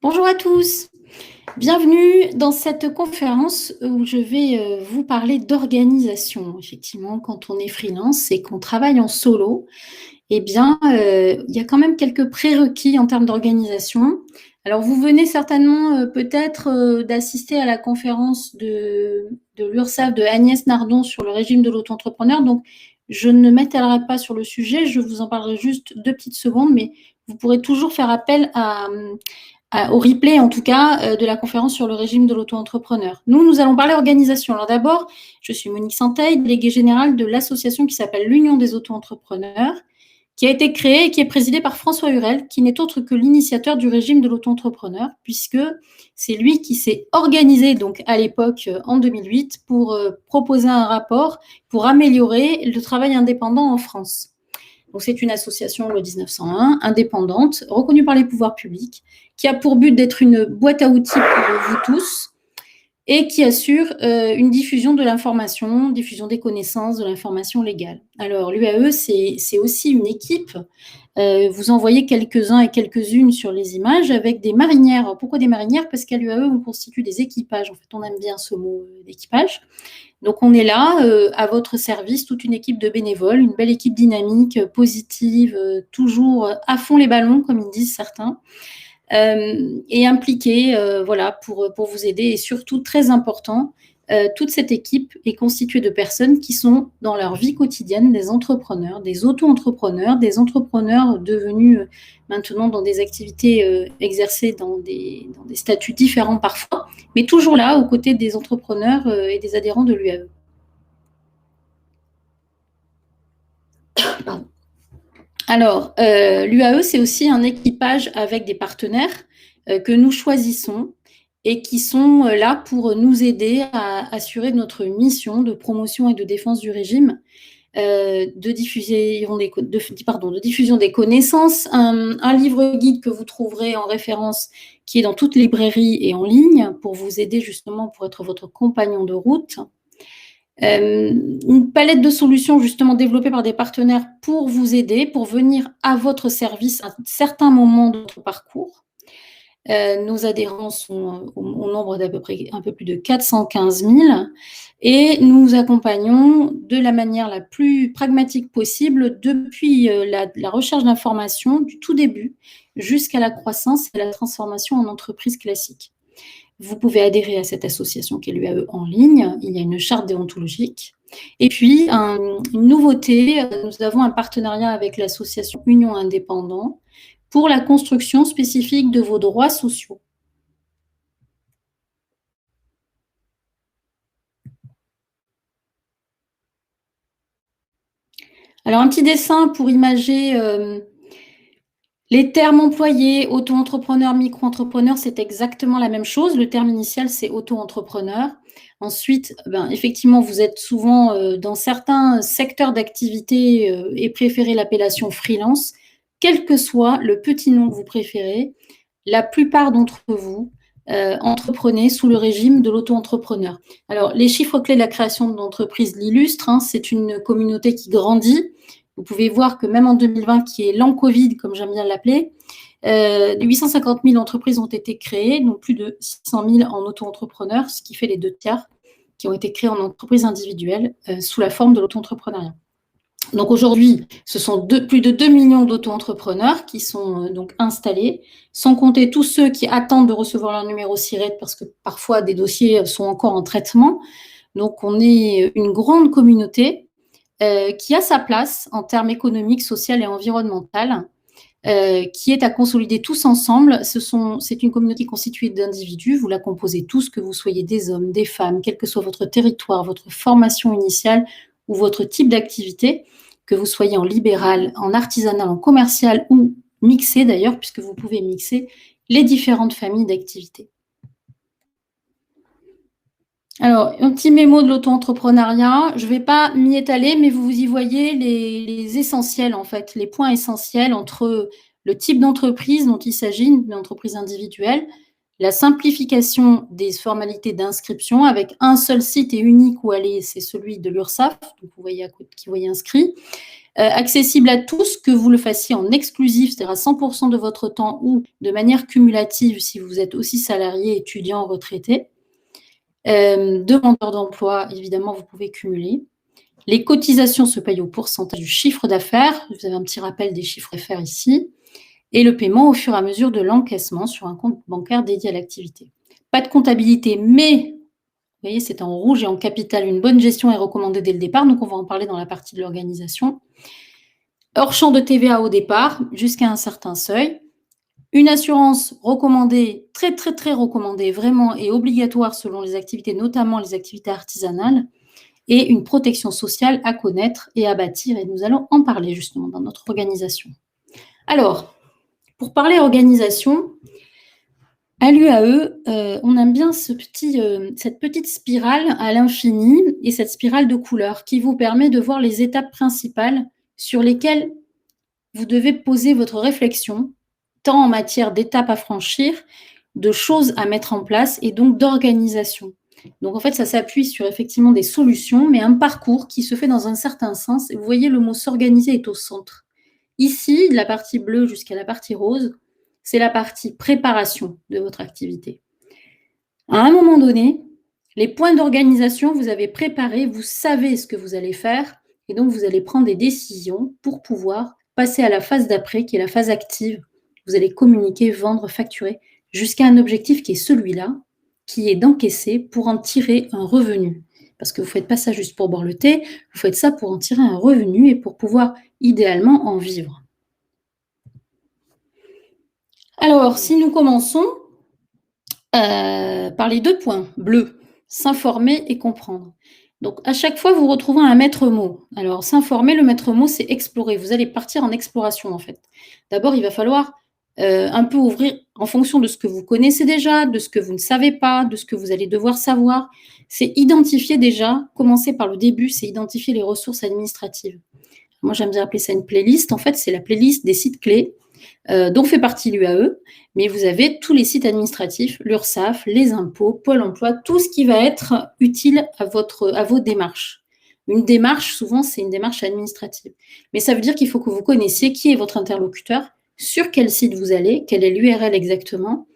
Bonjour à tous, bienvenue dans cette conférence où je vais vous parler d'organisation. Effectivement, quand on est freelance et qu'on travaille en solo, eh bien, il y a quand même quelques prérequis en termes d'organisation. Alors, vous venez certainement peut-être d'assister à la conférence de l'URSSAF de Agnès Nardon sur le régime de l'auto-entrepreneur. Donc, je ne m'étalerai pas sur le sujet, je vous en parlerai juste 2 petites secondes, mais vous pourrez toujours faire appel au replay en tout cas de la conférence sur le régime de l'auto-entrepreneur. Nous allons parler organisation. Alors d'abord, je suis Monique Santeil, déléguée générale de l'association qui s'appelle l'Union des auto-entrepreneurs, qui a été créée et qui est présidée par François Hurel, qui n'est autre que l'initiateur du régime de l'auto-entrepreneur, puisque c'est lui qui s'est organisé donc à l'époque en 2008 pour proposer un rapport pour améliorer le travail indépendant en France. Donc, c'est une association, le 1901, indépendante, reconnue par les pouvoirs publics, qui a pour but d'être une boîte à outils pour vous tous et qui assure une diffusion de l'information, diffusion des connaissances, de l'information légale. Alors, l'UAE, c'est aussi une équipe. Vous en voyez quelques-uns et quelques-unes sur les images avec des marinières. Alors, pourquoi des marinières? Parce qu'à l'UAE, on constitue des équipages. En fait, on aime bien ce mot d'équipage. Donc, on est là, à votre service, toute une équipe de bénévoles, une belle équipe dynamique, positive, toujours à fond les ballons, comme ils disent certains, et impliquée, voilà, pour vous aider. Et surtout, très important, toute cette équipe est constituée de personnes qui sont, dans leur vie quotidienne, des entrepreneurs, des auto-entrepreneurs, des entrepreneurs devenus maintenant dans des activités exercées dans des statuts différents parfois, mais toujours là, aux côtés des entrepreneurs et des adhérents de l'UAE. Pardon. Alors, l'UAE, c'est aussi un équipage avec des partenaires que nous choisissons et qui sont là pour nous aider à assurer notre mission de promotion et de défense du régime, de diffusion des connaissances, un livre guide que vous trouverez en référence qui est dans toutes les librairies et en ligne pour vous aider justement pour être votre compagnon de route. Une palette de solutions justement développées par des partenaires pour vous aider, pour venir à votre service à certains moments de votre parcours. Nos adhérents sont au nombre d'à peu près un peu plus de 415 000 et nous accompagnons de la manière la plus pragmatique possible depuis la recherche d'informations du tout début jusqu'à la croissance et la transformation en entreprise classique. Vous pouvez adhérer à cette association qui est l'UAE en ligne. Il y a une charte déontologique. Et puis, une nouveauté, nous avons un partenariat avec l'association Union Indépendant pour la construction spécifique de vos droits sociaux. Alors, un petit dessin pour imager les termes employés, auto-entrepreneur, micro-entrepreneur, c'est exactement la même chose. Le terme initial, c'est auto-entrepreneur. Ensuite, effectivement, vous êtes souvent dans certains secteurs d'activité et préférez l'appellation freelance. Quel que soit le petit nom que vous préférez, la plupart d'entre vous entreprenez sous le régime de l'auto-entrepreneur. Alors, les chiffres clés de la création d'entreprises l'illustrent. C'est une communauté qui grandit. Vous pouvez voir que même en 2020, qui est l'an Covid, comme j'aime bien l'appeler, 850 000 entreprises ont été créées, donc plus de 600 000 en auto-entrepreneurs, ce qui fait les 2 tiers qui ont été créés en entreprise individuelle sous la forme de l'auto-entrepreneuriat. Donc aujourd'hui, ce sont plus de 2 millions d'auto-entrepreneurs qui sont donc installés, sans compter tous ceux qui attendent de recevoir leur numéro SIRET parce que parfois des dossiers sont encore en traitement. Donc on est une grande communauté qui a sa place en termes économiques, sociaux et environnementaux, qui est à consolider tous ensemble. C'est une communauté constituée d'individus, vous la composez tous, que vous soyez des hommes, des femmes, quel que soit votre territoire, votre formation initiale ou votre type d'activité, que vous soyez en libéral, en artisanal, en commercial ou mixé d'ailleurs, puisque vous pouvez mixer les différentes familles d'activités. Alors, un petit mémo de l'auto-entrepreneuriat. Je ne vais pas m'y étaler, mais vous y voyez les essentiels, en fait, les points essentiels entre le type d'entreprise dont il s'agit, une entreprise individuelle, la simplification des formalités d'inscription avec un seul site et unique où aller, c'est celui de l'URSSAF, donc vous voyez à côté qui voyez inscrit. accessible à tous, que vous le fassiez en exclusif, c'est-à-dire à 100% de votre temps ou de manière cumulative si vous êtes aussi salarié, étudiant, retraité. Demandeur d'emploi, évidemment, vous pouvez cumuler. Les cotisations se payent au pourcentage du chiffre d'affaires. Vous avez un petit rappel des chiffres d'affaires ici. Et le paiement au fur et à mesure de l'encaissement sur un compte bancaire dédié à l'activité. Pas de comptabilité, mais vous voyez, c'est en rouge et en capital. Une bonne gestion est recommandée dès le départ, donc on va en parler dans la partie de l'organisation. Hors champ de TVA au départ, jusqu'à un certain seuil. Une assurance recommandée, très très très recommandée, vraiment, et obligatoire selon les activités, notamment les activités artisanales, et une protection sociale à connaître et à bâtir, et nous allons en parler justement dans notre organisation. Alors, pour parler organisation, à l'UAE, on aime bien cette petite spirale à l'infini et cette spirale de couleurs qui vous permet de voir les étapes principales sur lesquelles vous devez poser votre réflexion, tant en matière d'étapes à franchir, de choses à mettre en place et donc d'organisation. Donc en fait, ça s'appuie sur effectivement des solutions, mais un parcours qui se fait dans un certain sens. Et vous voyez, le mot s'organiser est au centre. Ici, de la partie bleue jusqu'à la partie rose, c'est la partie préparation de votre activité. À un moment donné, les points d'organisation, vous avez préparé, vous savez ce que vous allez faire, et donc vous allez prendre des décisions pour pouvoir passer à la phase d'après, qui est la phase active. Vous allez communiquer, vendre, facturer, jusqu'à un objectif qui est celui-là, qui est d'encaisser pour en tirer un revenu. Parce que vous ne faites pas ça juste pour boire le thé, vous faites ça pour en tirer un revenu et pour pouvoir idéalement en vivre. Alors, si nous commençons par les 2 points bleus, s'informer et comprendre. Donc, à chaque fois, vous retrouvez un maître mot. Alors, s'informer, le maître mot, c'est explorer. Vous allez partir en exploration, en fait. D'abord, il va falloir un peu ouvrir en fonction de ce que vous connaissez déjà, de ce que vous ne savez pas, de ce que vous allez devoir savoir. C'est identifier déjà, commencer par le début, c'est identifier les ressources administratives. Moi, j'aime bien appeler ça une playlist. En fait, c'est la playlist des sites clés dont fait partie l'UAE, mais vous avez tous les sites administratifs, l'URSSAF, les impôts, Pôle emploi, tout ce qui va être utile à vos démarches. Une démarche, souvent, c'est une démarche administrative. Mais ça veut dire qu'il faut que vous connaissiez qui est votre interlocuteur, sur quel site vous allez, quelle est l'URL exactement,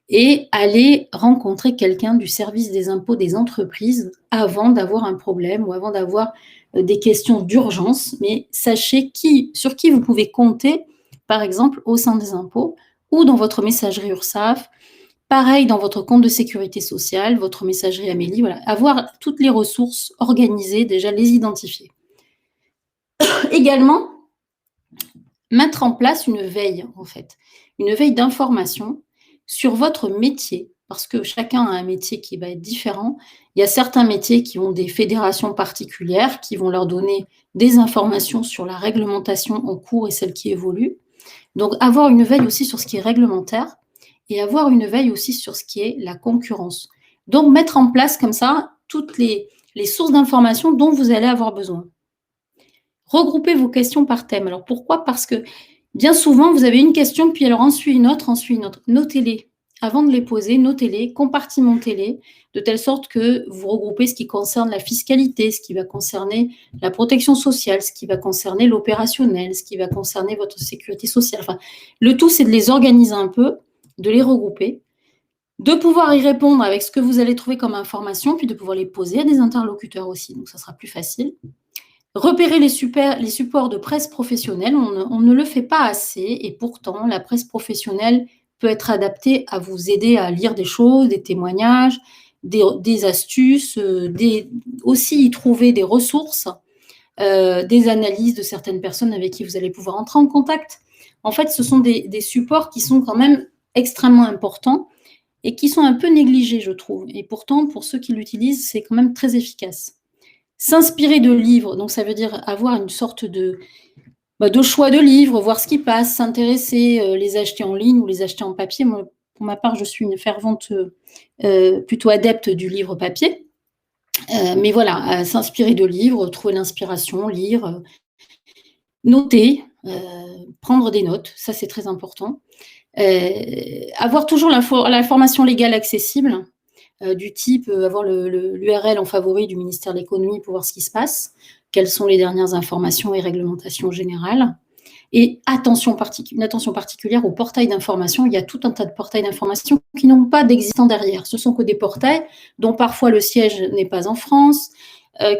et aller rencontrer quelqu'un du service des impôts des entreprises avant d'avoir un problème ou avant d'avoir des questions d'urgence. Mais sachez sur qui vous pouvez compter, par exemple, au sein des impôts ou dans votre messagerie URSSAF, pareil dans votre compte de sécurité sociale, votre messagerie Amélie, voilà, avoir toutes les ressources organisées, déjà les identifier. Également, mettre en place une veille, en fait, une veille d'information sur votre métier, parce que chacun a un métier qui va être différent. Il y a certains métiers qui ont des fédérations particulières qui vont leur donner des informations sur la réglementation en cours et celle qui évolue. Donc, avoir une veille aussi sur ce qui est réglementaire et avoir une veille aussi sur ce qui est la concurrence. Donc, mettre en place comme ça toutes les sources d'informations dont vous allez avoir besoin. Regroupez vos questions par thème. Alors, pourquoi? Parce que bien souvent, vous avez une question, puis alors en suit une autre, Notez-les. Avant de les poser, notez-les, compartimentez-les, de telle sorte que vous regroupez ce qui concerne la fiscalité, ce qui va concerner la protection sociale, ce qui va concerner l'opérationnel, ce qui va concerner votre sécurité sociale. Enfin, le tout, c'est de les organiser un peu, de les regrouper, de pouvoir y répondre avec ce que vous allez trouver comme information, puis de pouvoir les poser à des interlocuteurs aussi, donc ça sera plus facile. Repérer les supports de presse professionnelle, on ne le fait pas assez, et pourtant, la presse professionnelle peut être adaptée à vous aider à lire des choses, des témoignages, des astuces, aussi y trouver des ressources, des analyses de certaines personnes avec qui vous allez pouvoir entrer en contact. En fait, ce sont des supports qui sont quand même extrêmement importants et qui sont un peu négligés, je trouve. Et pourtant, pour ceux qui l'utilisent, c'est quand même très efficace. S'inspirer de livres, donc ça veut dire avoir une sorte de choix de livres, voir ce qui passe, s'intéresser, les acheter en ligne ou les acheter en papier. Moi, pour ma part, je suis une fervente, plutôt adepte du livre papier. Mais voilà, s'inspirer de livres, trouver l'inspiration, lire, noter, prendre des notes, ça c'est très important. Avoir toujours l'information légale accessible, du type avoir l'URL en favori du ministère de l'économie pour voir ce qui se passe. quelles sont les dernières informations et réglementations générales. Et une attention particulière aux portails d'information. Il y a tout un tas de portails d'information qui n'ont pas d'existant derrière. Ce sont que des portails dont parfois le siège n'est pas en France,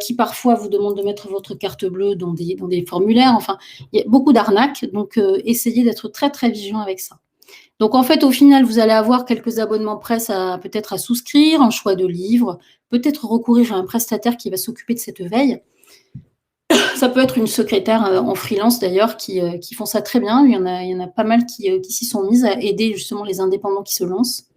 qui parfois vous demandent de mettre votre carte bleue dans des formulaires. Enfin, il y a beaucoup d'arnaques, donc essayez d'être très, très vigilant avec ça. Donc, en fait, au final, vous allez avoir quelques abonnements presse peut-être à souscrire, un choix de livres, peut-être recourir à un prestataire qui va s'occuper de cette veille. Ça peut être une secrétaire en freelance d'ailleurs qui font ça très bien. Il y en a pas mal qui s'y sont mises à aider justement les indépendants qui se lancent.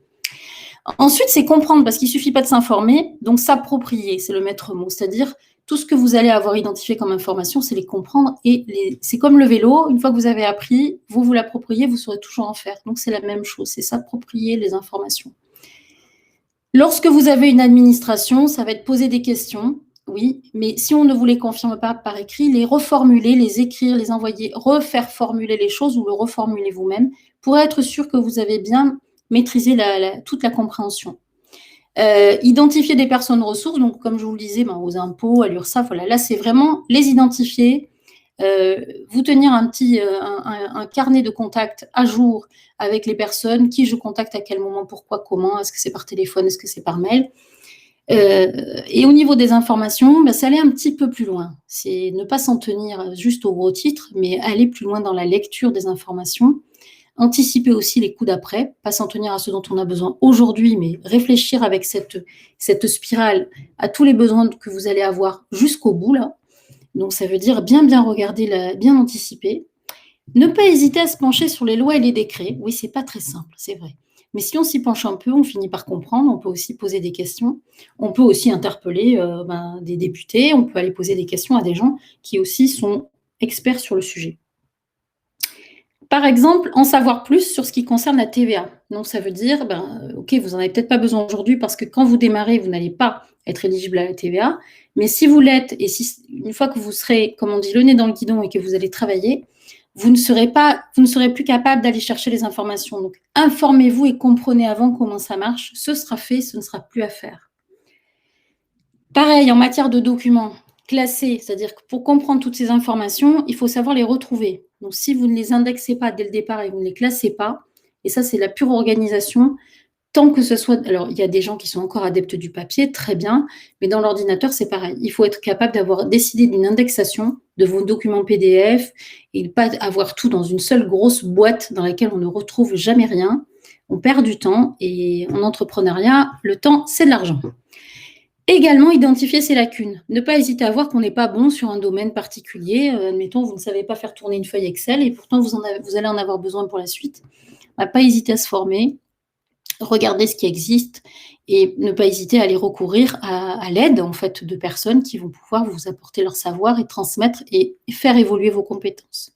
Ensuite, c'est comprendre, parce qu'il ne suffit pas de s'informer, donc s'approprier, c'est le maître mot. C'est-à-dire, tout ce que vous allez avoir identifié comme information, c'est les comprendre. Et c'est comme le vélo, une fois que vous avez appris, vous l'appropriez, vous saurez toujours en faire. Donc, c'est la même chose, c'est s'approprier les informations. Lorsque vous avez une administration, ça va être poser des questions, oui, mais si on ne vous les confirme pas par écrit, les reformuler, les écrire, les envoyer, refaire formuler les choses ou le reformuler vous-même pour être sûr que vous avez bien maîtrisé toute la compréhension. Identifier des personnes ressources, donc comme je vous le disais, aux impôts, à l'URSSAF, voilà, là c'est vraiment les identifier, vous tenir un carnet de contact à jour avec les personnes, qui je contacte à quel moment, pourquoi, comment, est-ce que c'est par téléphone, est-ce que c'est par mail. Et au niveau des informations, c'est aller un petit peu plus loin. C'est ne pas s'en tenir juste au gros titre, mais aller plus loin dans la lecture des informations. Anticiper aussi les coups d'après, pas s'en tenir à ce dont on a besoin aujourd'hui, mais réfléchir avec cette spirale à tous les besoins que vous allez avoir jusqu'au bout, là. Donc, ça veut dire bien regarder, bien anticiper. Ne pas hésiter à se pencher sur les lois et les décrets. Oui, c'est pas très simple, c'est vrai. Mais si on s'y penche un peu, on finit par comprendre. On peut aussi poser des questions. On peut aussi interpeller des députés. On peut aller poser des questions à des gens qui aussi sont experts sur le sujet. Par exemple, en savoir plus sur ce qui concerne la TVA. Donc, ça veut dire, OK, vous n'en avez peut-être pas besoin aujourd'hui parce que quand vous démarrez, vous n'allez pas être éligible à la TVA. Mais si vous l'êtes et une fois que vous serez, comme on dit, le nez dans le guidon et que vous allez travailler, vous ne serez plus capable d'aller chercher les informations. Donc, informez-vous et comprenez avant comment ça marche. Ce sera fait, ce ne sera plus à faire. Pareil, en matière de documents classés, c'est-à-dire que pour comprendre toutes ces informations, il faut savoir les retrouver. Donc, si vous ne les indexez pas dès le départ et vous ne les classez pas, et ça, c'est la pure organisation, tant que ce soit… Alors, il y a des gens qui sont encore adeptes du papier, très bien, mais dans l'ordinateur, c'est pareil. Il faut être capable d'avoir décidé d'une indexation de vos documents PDF et ne pas avoir tout dans une seule grosse boîte dans laquelle on ne retrouve jamais rien. On perd du temps et en entrepreneuriat, le temps, c'est de l'argent. Également, identifier ses lacunes. Ne pas hésiter à voir qu'on n'est pas bon sur un domaine particulier. Admettons, vous ne savez pas faire tourner une feuille Excel et pourtant vous allez en avoir besoin pour la suite. Pas hésiter à se former, regarder ce qui existe et ne pas hésiter à aller recourir à l'aide en fait, de personnes qui vont pouvoir vous apporter leur savoir et transmettre et faire évoluer vos compétences.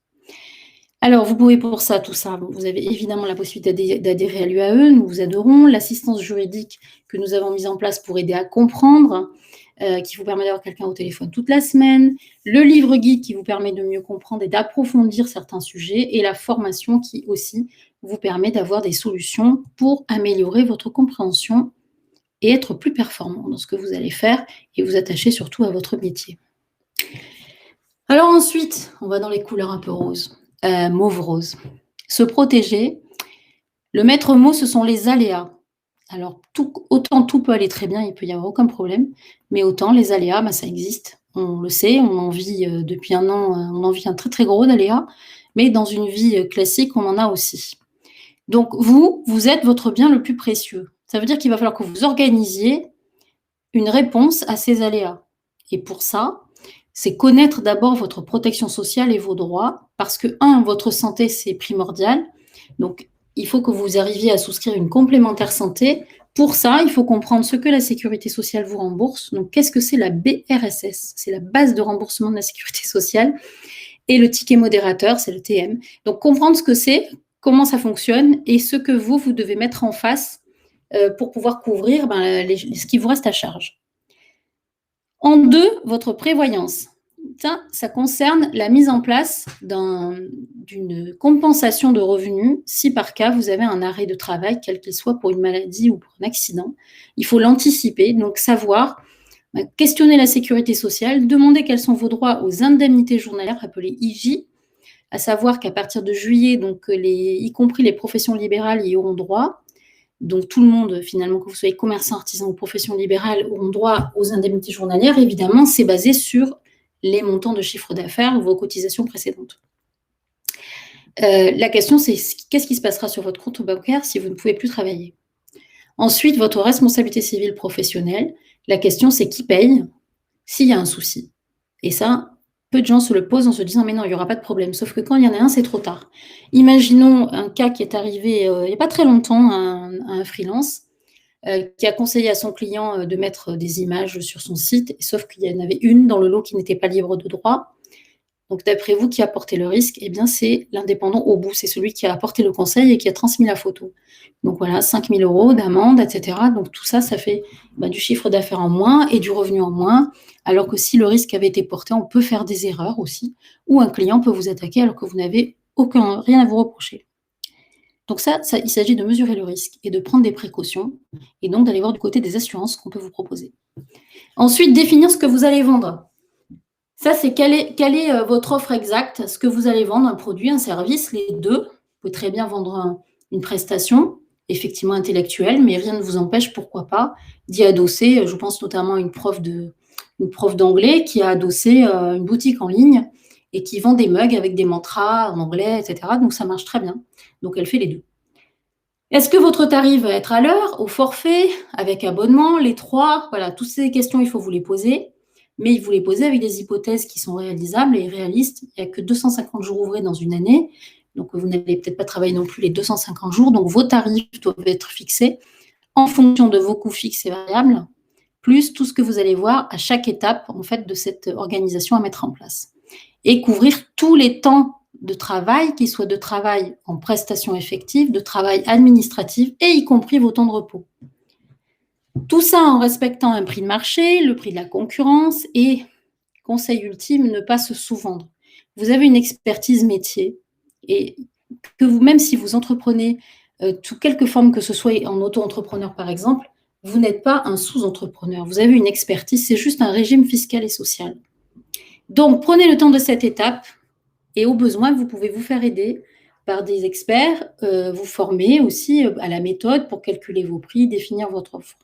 Alors, vous pouvez pour ça, tout ça, vous avez évidemment la possibilité d'adhérer à l'UAE, nous vous aiderons, l'assistance juridique que nous avons mise en place pour aider à comprendre, qui vous permet d'avoir quelqu'un au téléphone toute la semaine, le livre guide qui vous permet de mieux comprendre et d'approfondir certains sujets, et la formation qui aussi vous permet d'avoir des solutions pour améliorer votre compréhension et être plus performant dans ce que vous allez faire et vous attacher surtout à votre métier. Alors ensuite, on va dans les couleurs un peu roses. Mauve rose. Se protéger. Le maître mot, ce sont les aléas. Alors, autant tout peut aller très bien, il peut y avoir aucun problème, mais autant les aléas, ça existe. On le sait, on en vit depuis un an, on en vit un très très gros d'aléas, mais dans une vie classique, on en a aussi. Donc, vous êtes votre bien le plus précieux. Ça veut dire qu'il va falloir que vous organisiez une réponse à ces aléas. Et pour ça, c'est connaître d'abord votre protection sociale et vos droits, parce que, votre santé, c'est primordial. Donc, il faut que vous arriviez à souscrire une complémentaire santé. Pour ça, il faut comprendre ce que la sécurité sociale vous rembourse. Donc, qu'est-ce que c'est la BRSS? C'est la base de remboursement de la sécurité sociale. Et le ticket modérateur, c'est le TM. Donc, comprendre ce que c'est, comment ça fonctionne et ce que vous devez mettre en face pour pouvoir couvrir ce qui vous reste à charge. En 2, votre prévoyance. Ça concerne la mise en place d'une compensation de revenus si par cas vous avez un arrêt de travail, quel qu'il soit pour une maladie ou pour un accident. Il faut l'anticiper, donc savoir Questionnez la sécurité sociale, demandez quels sont vos droits aux indemnités journalières, appelées IJ, à savoir qu'à partir de juillet, donc, y compris les professions libérales y auront droit. Donc tout le monde, finalement, que vous soyez commerçant, artisan ou profession libérale, auront droit aux indemnités journalières. Évidemment, c'est basé sur les montants de chiffre d'affaires ou vos cotisations précédentes. La question, c'est qu'est-ce qui se passera sur votre compte bancaire si vous ne pouvez plus travailler? Ensuite, votre responsabilité civile professionnelle. La question, c'est qui paye s'il y a un souci? Et ça, peu de gens se le posent en se disant: «Mais non, il n'y aura pas de problème». Sauf que quand il y en a un, c'est trop tard. Imaginons un cas qui est arrivé, il n'y a pas très longtemps à un freelance, qui a conseillé à son client, de mettre des images sur son site, sauf qu'il y en avait une dans le lot qui n'était pas libre de droit. Donc d'après vous, qui a porté le risque? Eh bien, c'est l'indépendant au bout, c'est celui qui a apporté le conseil et qui a transmis la photo. Donc voilà, 5 000 € d'amende, et cetera. Donc tout ça, ça fait, du chiffre d'affaires en moins et du revenu en moins, alors que si le risque avait été porté, on peut faire des erreurs aussi, ou un client peut vous attaquer alors que vous n'avez rien à vous reprocher. Donc ça, il s'agit de mesurer le risque et de prendre des précautions, et donc d'aller voir du côté des assurances qu'on peut vous proposer. Ensuite, définir ce que vous allez vendre. Ça, c'est quelle est votre offre exacte, ce que vous allez vendre, un produit, un service, les deux. Vous pouvez très bien vendre une prestation, effectivement intellectuelle, mais rien ne vous empêche, pourquoi pas, d'y adosser. Je pense notamment à une prof d'anglais qui a adossé une boutique en ligne et qui vend des mugs avec des mantras en anglais, et cetera. Donc ça marche très bien. Donc elle fait les deux. Est-ce que votre tarif va être à l'heure, au forfait, avec abonnement, les trois? Voilà, toutes ces questions, il faut vous les poser, mais vous les posez avec des hypothèses qui sont réalisables et réalistes. Il n'y a que 250 jours ouvrés dans une année, donc vous n'allez peut-être pas travailler non plus les 250 jours, donc vos tarifs doivent être fixés en fonction de vos coûts fixes et variables, plus tout ce que vous allez voir à chaque étape, en fait, de cette organisation à mettre en place. Et couvrir tous les temps de travail, qu'ils soient de travail en prestation effective, de travail administratif, et y compris vos temps de repos. Tout ça en respectant un prix de marché, le prix de la concurrence, et, conseil ultime, ne pas se sous-vendre. Vous avez une expertise métier, et que vous, même si vous entreprenez sous quelque forme que ce soit, en auto-entrepreneur par exemple, vous n'êtes pas un sous-entrepreneur. Vous avez une expertise, c'est juste un régime fiscal et social. Donc, prenez le temps de cette étape, et au besoin, vous pouvez vous faire aider par des experts, vous former aussi à la méthode pour calculer vos prix, définir votre offre.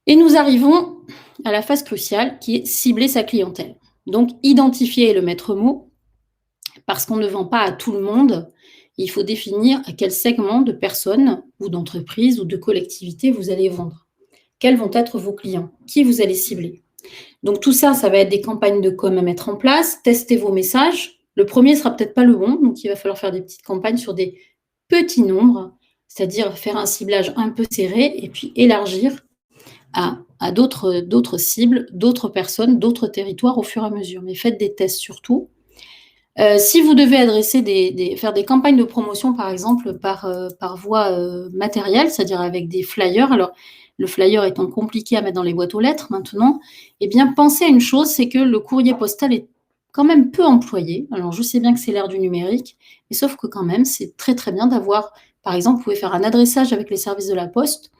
Et nous arrivons à la phase cruciale qui est cibler sa clientèle. Donc, identifier le maître mot, parce qu'on ne vend pas à tout le monde. Il faut définir à quel segment de personnes ou d'entreprises ou de collectivités vous allez vendre. Quels vont être vos clients? Qui vous allez cibler? Donc tout ça, ça va être des campagnes de com à mettre en place, tester vos messages. Le premier sera peut-être pas le bon, donc il va falloir faire des petites campagnes sur des petits nombres, c'est-à-dire faire un ciblage un peu serré et puis élargir à d'autres cibles, d'autres personnes, d'autres territoires au fur et à mesure. Mais faites des tests surtout. Si vous devez adresser faire des campagnes de promotion, par exemple, par voie matérielle, c'est-à-dire avec des flyers, alors le flyer étant compliqué à mettre dans les boîtes aux lettres maintenant, eh bien, pensez à une chose, c'est que le courrier postal est quand même peu employé. Alors, je sais bien que c'est l'ère du numérique, mais sauf que quand même, c'est très, très bien d'avoir, par exemple, vous pouvez faire un adressage avec les services de la Poste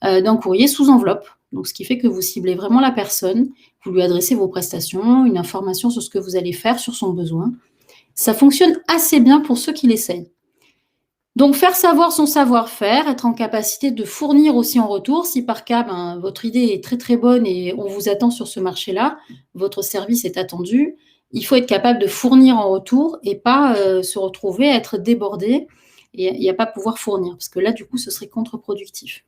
d'un courrier sous enveloppe. Donc, ce qui fait que vous ciblez vraiment la personne, vous lui adressez vos prestations, une information sur ce que vous allez faire, sur son besoin. Ça fonctionne assez bien pour ceux qui l'essayent. Donc, faire savoir son savoir-faire, être en capacité de fournir aussi en retour. Si par cas, votre idée est très très bonne et on vous attend sur ce marché-là, votre service est attendu, il faut être capable de fournir en retour et pas se retrouver à être débordé et à pas pouvoir fournir, parce que là, du coup, ce serait contre-productif.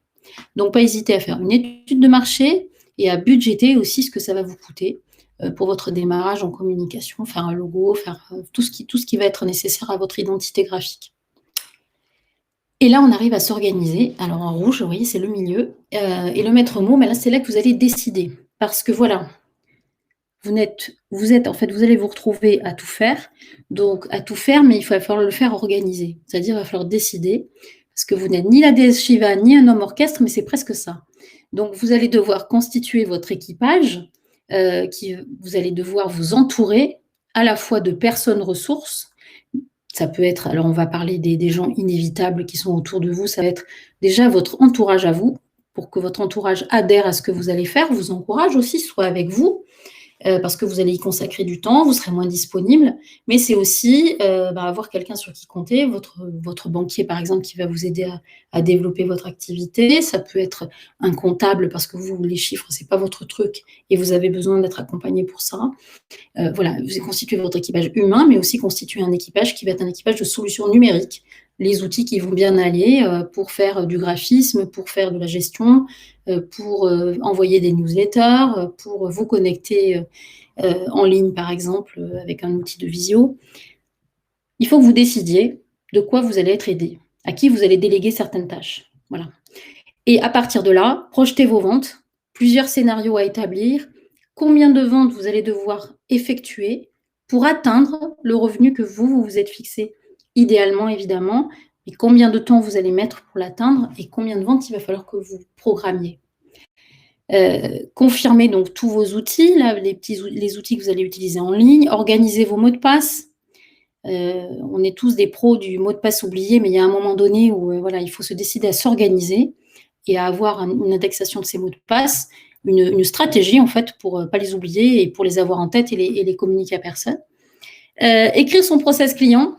Donc, pas hésiter à faire une étude de marché et à budgéter aussi ce que ça va vous coûter pour votre démarrage en communication, faire un logo, faire tout ce qui va être nécessaire à votre identité graphique. Et là, on arrive à s'organiser. Alors en rouge, vous voyez, c'est le milieu. Et le maître mot, mais là, c'est là que vous allez décider. Parce que voilà, vous allez vous retrouver à tout faire. Donc à tout faire, mais il va falloir le faire organisé. C'est-à-dire, il va falloir décider. Parce que vous n'êtes ni la déesse Shiva, ni un homme orchestre, mais c'est presque ça. Donc vous allez devoir constituer votre équipage, vous allez devoir vous entourer à la fois de personnes ressources. Ça peut être, alors on va parler des gens inévitables qui sont autour de vous, ça va être déjà votre entourage à vous, pour que votre entourage adhère à ce que vous allez faire, vous encourage aussi, soit avec vous, parce que vous allez y consacrer du temps, vous serez moins disponible, mais c'est aussi avoir quelqu'un sur qui compter, votre banquier par exemple qui va vous aider à développer votre activité, ça peut être un comptable parce que vous, les chiffres, c'est pas votre truc et vous avez besoin d'être accompagné pour ça. Voilà, vous constituez votre équipage humain, mais aussi constituer un équipage qui va être un équipage de solutions numériques, les outils qui vont bien aller pour faire du graphisme, pour faire de la gestion, pour envoyer des newsletters, pour vous connecter en ligne, par exemple, avec un outil de visio. Il faut que vous décidiez de quoi vous allez être aidé, à qui vous allez déléguer certaines tâches. Voilà. Et à partir de là, projetez vos ventes, plusieurs scénarios à établir, combien de ventes vous allez devoir effectuer pour atteindre le revenu que vous vous êtes fixé, idéalement évidemment, et combien de temps vous allez mettre pour l'atteindre et combien de ventes il va falloir que vous programmiez. Confirmez donc tous vos outils, là, les outils que vous allez utiliser en ligne, organisez vos mots de passe. On est tous des pros du mot de passe oublié, mais il y a un moment donné où voilà, il faut se décider à s'organiser et à avoir une indexation de ces mots de passe, une stratégie en fait pour ne pas les oublier et pour les avoir en tête et les communiquer à personne. Écrire son process client.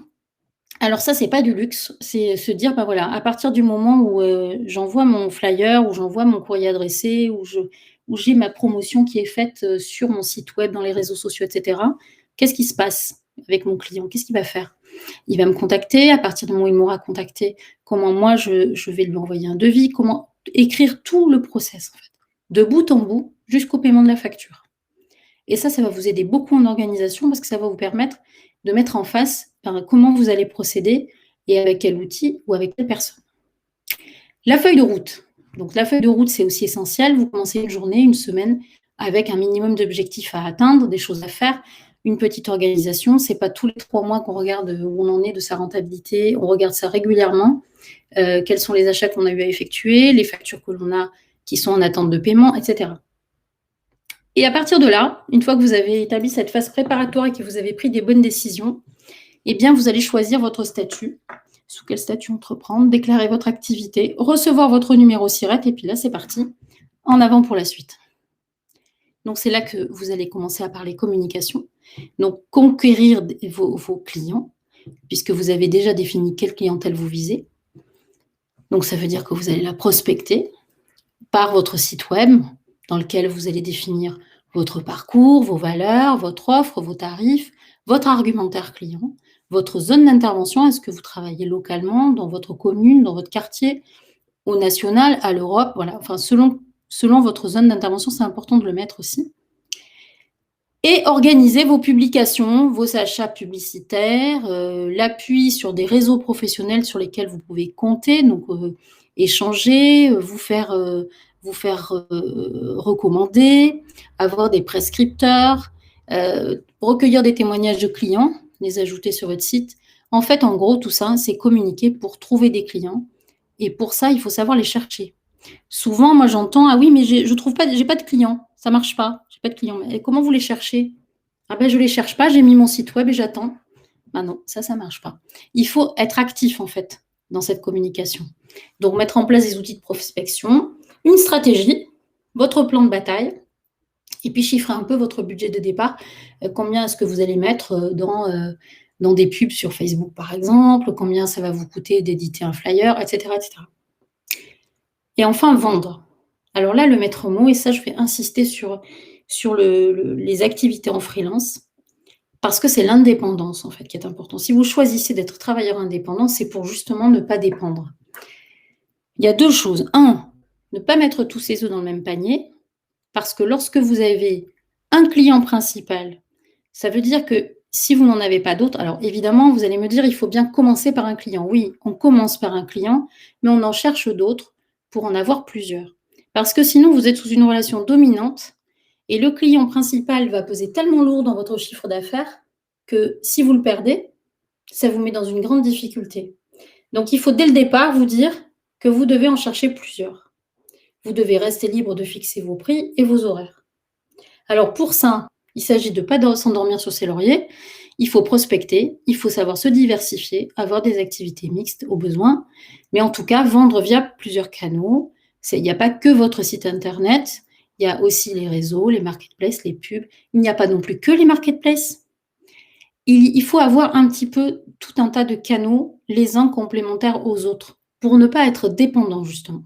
Alors ça, c'est pas du luxe, c'est se dire, voilà, à partir du moment où j'envoie mon flyer, où j'envoie mon courrier adressé, où j'ai ma promotion qui est faite sur mon site web, dans les réseaux sociaux, etc., qu'est-ce qui se passe avec mon client? Qu'est-ce qu'il va faire? Il va me contacter, à partir du moment où il m'aura contacté, comment moi je vais lui envoyer un devis, comment écrire tout le process, en fait, de bout en bout, jusqu'au paiement de la facture. Et ça va vous aider beaucoup en organisation parce que ça va vous permettre de mettre en face comment vous allez procéder et avec quel outil ou avec quelle personne. La feuille de route. Donc la feuille de route, c'est aussi essentiel. Vous commencez une journée, une semaine avec un minimum d'objectifs à atteindre, des choses à faire, une petite organisation. Ce n'est pas tous les 3 mois qu'on regarde où on en est de sa rentabilité. On regarde ça régulièrement. Quels sont les achats qu'on a eu à effectuer, les factures que l'on a qui sont en attente de paiement, etc. Et à partir de là, une fois que vous avez établi cette phase préparatoire et que vous avez pris des bonnes décisions, eh bien, vous allez choisir votre statut. Sous quel statut entreprendre, déclarer votre activité, recevoir votre numéro SIRET, et puis là, c'est parti, en avant pour la suite. Donc, c'est là que vous allez commencer à parler communication. Donc, conquérir vos clients, puisque vous avez déjà défini quelle clientèle vous visez. Donc, ça veut dire que vous allez la prospecter par votre site web, dans lequel vous allez définir votre parcours, vos valeurs, votre offre, vos tarifs, votre argumentaire client, votre zone d'intervention. Est-ce que vous travaillez localement, dans votre commune, dans votre quartier, au national, à l'Europe, voilà. Enfin, selon votre zone d'intervention, c'est important de le mettre aussi. Et organiser vos publications, vos achats publicitaires, l'appui sur des réseaux professionnels sur lesquels vous pouvez compter, donc échanger, vous faire recommander, avoir des prescripteurs, recueillir des témoignages de clients, les ajouter sur votre site. En fait, en gros, tout ça, c'est communiquer pour trouver des clients. Et pour ça, il faut savoir les chercher. Souvent, moi, j'entends: ah oui, mais je trouve pas, j'ai pas de clients, ça marche pas, j'ai pas de clients. Mais comment vous les cherchez? Ah ben, je les cherche pas, j'ai mis mon site web et j'attends. Ben non, ça marche pas. Il faut être actif en fait dans cette communication. Donc, mettre en place des outils de prospection, une stratégie, votre plan de bataille, et puis chiffrer un peu votre budget de départ. Combien est-ce que vous allez mettre dans des pubs sur Facebook, par exemple? Combien ça va vous coûter d'éditer un flyer, etc., etc. Et enfin, vendre. Alors là, le maître mot, et ça, je vais insister sur les activités en freelance, parce que c'est l'indépendance, en fait, qui est important. Si vous choisissez d'être travailleur indépendant, c'est pour justement ne pas dépendre. Il y a 2 choses. 1, ne pas mettre tous ses œufs dans le même panier, parce que lorsque vous avez un client principal, ça veut dire que si vous n'en avez pas d'autres, alors évidemment, vous allez me dire, il faut bien commencer par un client. Oui, on commence par un client, mais on en cherche d'autres pour en avoir plusieurs. Parce que sinon, vous êtes sous une relation dominante et le client principal va peser tellement lourd dans votre chiffre d'affaires que si vous le perdez, ça vous met dans une grande difficulté. Donc, il faut dès le départ vous dire que vous devez en chercher plusieurs. Vous devez rester libre de fixer vos prix et vos horaires. Alors, pour ça, il s'agit de ne pas s'endormir sur ses lauriers. Il faut prospecter, il faut savoir se diversifier, avoir des activités mixtes au besoin, mais en tout cas, vendre via plusieurs canaux, Il n'y a pas que votre site internet, il y a aussi les réseaux, les marketplaces, les pubs. Il n'y a pas non plus que les marketplaces. Il faut avoir un petit peu tout un tas de canaux, les uns complémentaires aux autres, pour ne pas être dépendant, justement.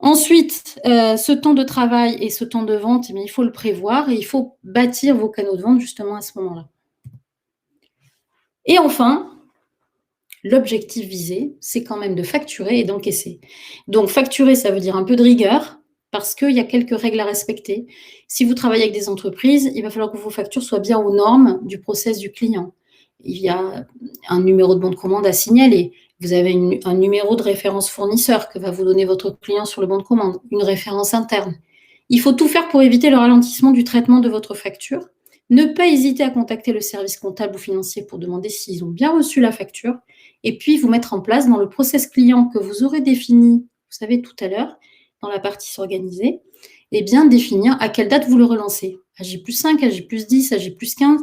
Ensuite, ce temps de travail et ce temps de vente, il faut le prévoir et il faut bâtir vos canaux de vente, justement, à ce moment-là. Et enfin, l'objectif visé, c'est quand même de facturer et d'encaisser. Donc facturer, ça veut dire un peu de rigueur, parce qu'il y a quelques règles à respecter. Si vous travaillez avec des entreprises, il va falloir que vos factures soient bien aux normes du process du client. Il y a un numéro de bon de commande à signaler. Vous avez un numéro de référence fournisseur que va vous donner votre client sur le bon de commande, une référence interne. Il faut tout faire pour éviter le ralentissement du traitement de votre facture. Ne pas hésiter à contacter le service comptable ou financier pour demander s'ils ont bien reçu la facture et puis vous mettre en place dans le process client que vous aurez défini, vous savez, tout à l'heure, dans la partie s'organiser, et bien définir à quelle date vous le relancez. À J+5, à J+10, à J+15.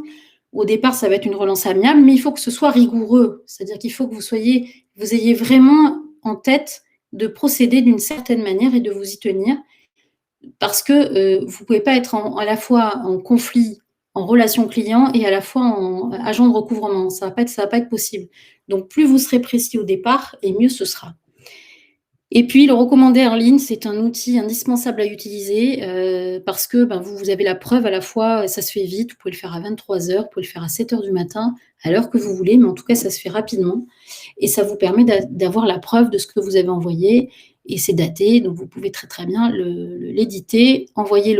Au départ, ça va être une relance amiable, mais il faut que ce soit rigoureux. C'est-à-dire qu'il faut que vous ayez vraiment en tête de procéder d'une certaine manière et de vous y tenir, parce que vous ne pouvez pas être à la fois en conflit, en relation client et à la fois en agent de recouvrement. Ça va pas être possible. Donc, plus vous serez précis au départ, et mieux ce sera. Et puis, le recommandé en ligne, c'est un outil indispensable à utiliser parce que vous avez la preuve à la fois, ça se fait vite, vous pouvez le faire à 23h, vous pouvez le faire à 7h du matin, à l'heure que vous voulez, mais en tout cas, ça se fait rapidement. Et ça vous permet d'avoir la preuve de ce que vous avez envoyé. Et c'est daté, donc vous pouvez très très bien l'éditer, envoyer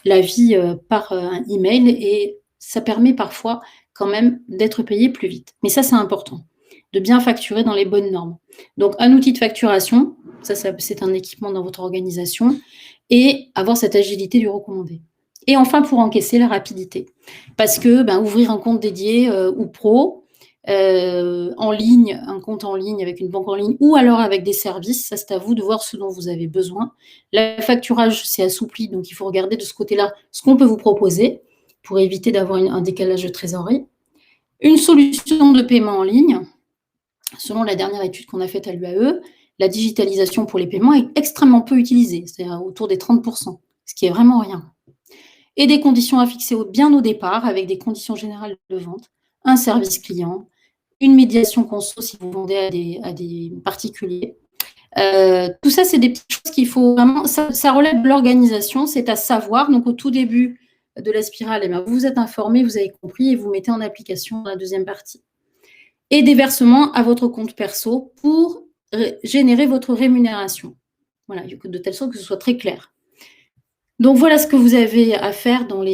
l'avis par un email et ça permet parfois quand même d'être payé plus vite. Mais ça, c'est important, de bien facturer dans les bonnes normes. Donc, un outil de facturation, ça c'est un équipement dans votre organisation, et avoir cette agilité du recommandé. Et enfin, pour encaisser, la rapidité. Parce que ouvrir un compte dédié ou pro, en ligne, un compte en ligne avec une banque en ligne ou alors avec des services, ça c'est à vous de voir ce dont vous avez besoin. Le facturage c'est assoupli, donc il faut regarder de ce côté-là ce qu'on peut vous proposer pour éviter d'avoir un décalage de trésorerie. Une solution de paiement en ligne, selon la dernière étude qu'on a faite à l'UAE, la digitalisation pour les paiements est extrêmement peu utilisée, c'est-à-dire autour des 30%, ce qui est vraiment rien. Et des conditions à fixer bien au départ, avec des conditions générales de vente, un service client, une médiation conso si vous vendez à des particuliers. Tout ça, c'est des petites choses qu'il faut vraiment... Ça relève de l'organisation, c'est à savoir. Donc, au tout début de la spirale, vous vous êtes informé, vous avez compris et vous mettez en application la deuxième partie. Et des versements à votre compte perso pour générer votre rémunération. Voilà, de telle sorte que ce soit très clair. Donc, voilà ce que vous avez à faire dans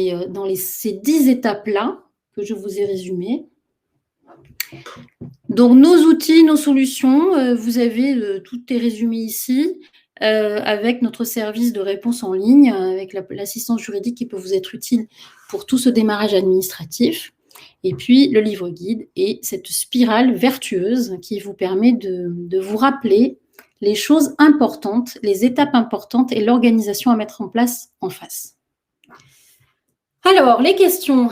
ces 10 étapes-là que je vous ai résumées. Donc, nos outils, nos solutions, vous avez tout est résumé ici, avec notre service de réponse en ligne, avec l'assistance juridique qui peut vous être utile pour tout ce démarrage administratif. Et puis, le livre guide et cette spirale vertueuse qui vous permet de vous rappeler les choses importantes, les étapes importantes et l'organisation à mettre en place en face. Alors, les questions.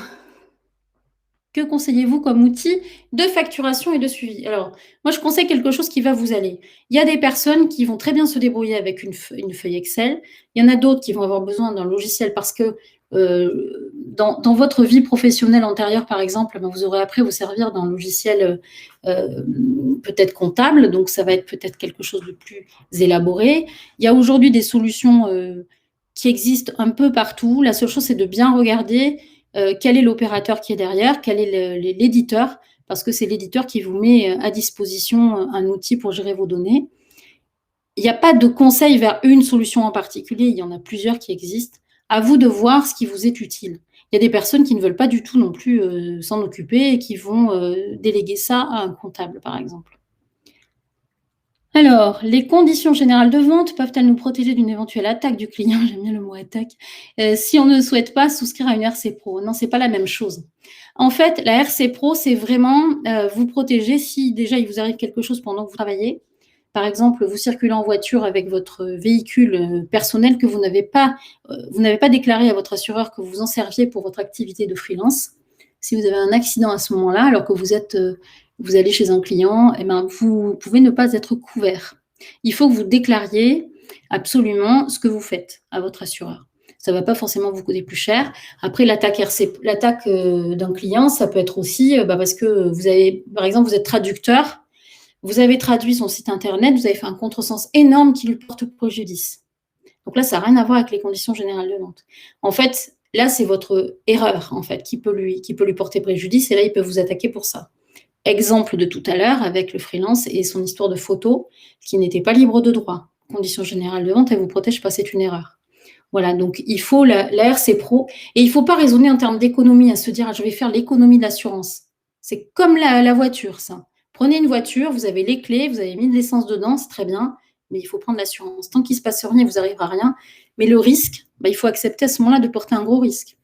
Que conseillez-vous comme outil de facturation et de suivi? Alors, moi, je conseille quelque chose qui va vous aller. Il y a des personnes qui vont très bien se débrouiller avec une feuille Excel. Il y en a d'autres qui vont avoir besoin d'un logiciel parce que dans votre vie professionnelle antérieure, par exemple, vous aurez appris à vous servir d'un logiciel peut-être comptable, donc ça va être peut-être quelque chose de plus élaboré. Il y a aujourd'hui des solutions qui existent un peu partout. La seule chose, c'est de bien regarder quel est l'opérateur qui est derrière, quel est l'éditeur, parce que c'est l'éditeur qui vous met à disposition un outil pour gérer vos données. Il n'y a pas de conseil vers une solution en particulier, il y en a plusieurs qui existent. À vous de voir ce qui vous est utile. Il y a des personnes qui ne veulent pas du tout non plus s'en occuper et qui vont déléguer ça à un comptable, par exemple. Alors, les conditions générales de vente peuvent-elles nous protéger d'une éventuelle attaque du client? J'aime bien le mot attaque. Si on ne souhaite pas souscrire à une RC Pro. Non, c'est pas la même chose. En fait, la RC Pro, c'est vraiment vous protéger si déjà il vous arrive quelque chose pendant que vous travaillez. Par exemple, vous circulez en voiture avec votre véhicule personnel que vous n'avez pas déclaré à votre assureur que vous en serviez pour votre activité de freelance. Si vous avez un accident à ce moment-là, alors que vous allez chez un client, vous pouvez ne pas être couvert. Il faut que vous déclariez absolument ce que vous faites à votre assureur. Ça ne va pas forcément vous coûter plus cher. Après, l'attaque d'un client, ça peut être aussi parce que vous avez, par exemple, vous êtes traducteur, vous avez traduit son site internet, vous avez fait un contresens énorme qui lui porte préjudice. Donc là, ça n'a rien à voir avec les conditions générales de vente. En fait, là, c'est votre erreur en fait qui peut lui porter préjudice et là, il peut vous attaquer pour ça. Exemple de tout à l'heure avec le freelance et son histoire de photo qui n'était pas libre de droit. Conditions générales de vente, elle ne vous protège pas, c'est une erreur. Voilà, donc il faut la RC Pro et il ne faut pas raisonner en termes d'économie, à se dire je vais faire l'économie de l'assurance. C'est comme la voiture, ça. Prenez une voiture, vous avez les clés, vous avez mis de l'essence dedans, c'est très bien, mais il faut prendre l'assurance. Tant qu'il ne se passe rien, vous n'arriverez à rien. Mais le risque, il faut accepter à ce moment-là de porter un gros risque.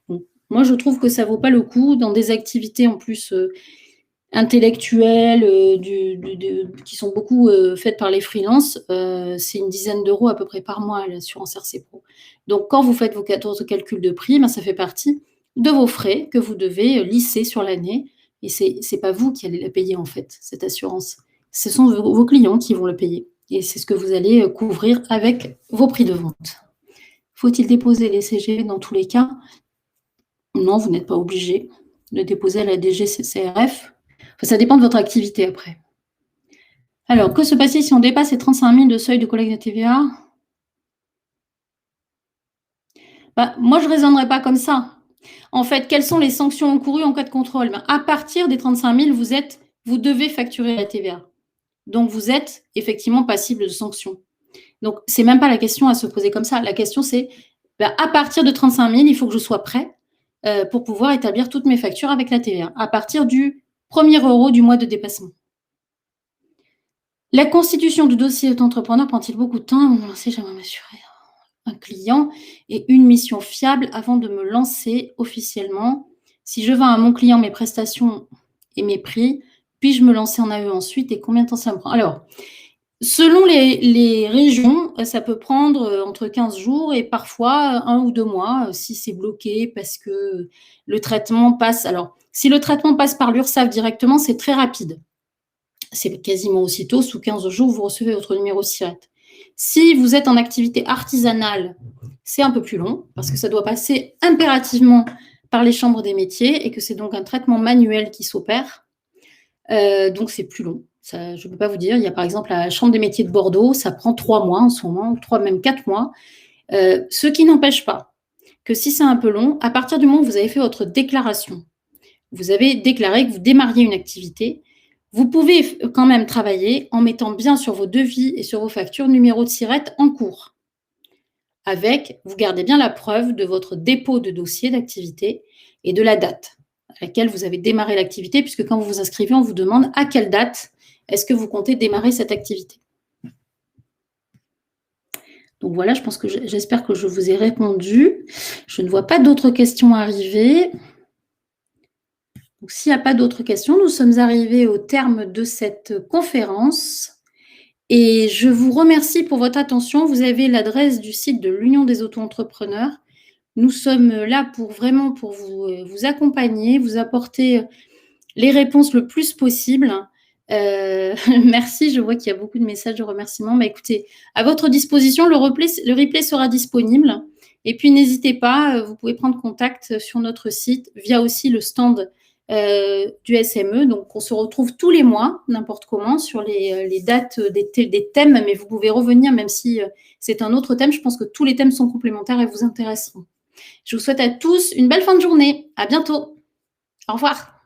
Donc, moi, je trouve que ça ne vaut pas le coup dans des activités en plus intellectuelles qui sont beaucoup faites par les freelances, c'est une dizaine d'euros à peu près par mois l'assurance RC Pro. Donc quand vous faites votre calcul de prix, ça fait partie de vos frais que vous devez lisser sur l'année et c'est pas vous qui allez la payer en fait, cette assurance. Ce sont vos clients qui vont le payer et c'est ce que vous allez couvrir avec vos prix de vente. Faut-il déposer les CGV dans tous les cas? Non, vous n'êtes pas obligé de déposer à la DGCCRF. Enfin, ça dépend de votre activité après. Alors, que se passe-t-il si on dépasse les 35 000 de seuil de collecte de TVA? Moi, je ne raisonnerais pas comme ça. En fait, quelles sont les sanctions encourues en cas de contrôle? À partir des 35 000, vous devez facturer la TVA. Donc, vous êtes effectivement passible de sanctions. Donc, ce n'est même pas la question à se poser comme ça. La question, c'est à partir de 35 000, il faut que je sois prêt pour pouvoir établir toutes mes factures avec la TVA, à partir du premier euro du mois de dépassement. La constitution du dossier auto-entrepreneur prend-il beaucoup de temps avant de me lancer? J'aimerais m'assurer un client et une mission fiable avant de me lancer officiellement. Si je vends à mon client mes prestations et mes prix, puis-je me lancer en AE ensuite et combien de temps ça me prend? Alors, selon les régions, ça peut prendre entre 15 jours et parfois 1 ou 2 mois si c'est bloqué parce que le traitement passe. Alors, si le traitement passe par l'URSSAF directement, c'est très rapide. C'est quasiment aussitôt, sous 15 jours, vous recevez votre numéro SIRET. Si vous êtes en activité artisanale, c'est un peu plus long parce que ça doit passer impérativement par les chambres des métiers et que c'est donc un traitement manuel qui s'opère. Donc, c'est plus long. Ça, je ne peux pas vous dire. Il y a par exemple la chambre des métiers de Bordeaux, ça prend 3 mois en ce moment, 3, même 4 mois. Ce qui n'empêche pas que si c'est un peu long, à partir du moment où vous avez fait votre déclaration, vous avez déclaré que vous démarriez une activité, vous pouvez quand même travailler en mettant bien sur vos devis et sur vos factures numéro de SIRET en cours. Vous gardez bien la preuve de votre dépôt de dossier d'activité et de la date à laquelle vous avez démarré l'activité, puisque quand vous vous inscrivez, on vous demande à quelle date est-ce que vous comptez démarrer cette activité. Donc voilà, j'espère que je vous ai répondu. Je ne vois pas d'autres questions arriver. Donc, s'il n'y a pas d'autres questions, nous sommes arrivés au terme de cette conférence et je vous remercie pour votre attention. Vous avez l'adresse du site de l'Union des auto-entrepreneurs. Nous sommes là pour vous accompagner, vous apporter les réponses le plus possible. Merci, je vois qu'il y a beaucoup de messages de remerciements. Écoutez, à votre disposition, le replay sera disponible. Et puis, n'hésitez pas, vous pouvez prendre contact sur notre site via aussi le stand du SME. Donc, on se retrouve tous les mois, n'importe comment, sur les dates des thèmes, mais vous pouvez revenir même si c'est un autre thème. Je pense que tous les thèmes sont complémentaires et vous intéresseront. Je vous souhaite à tous une belle fin de journée. À bientôt. Au revoir.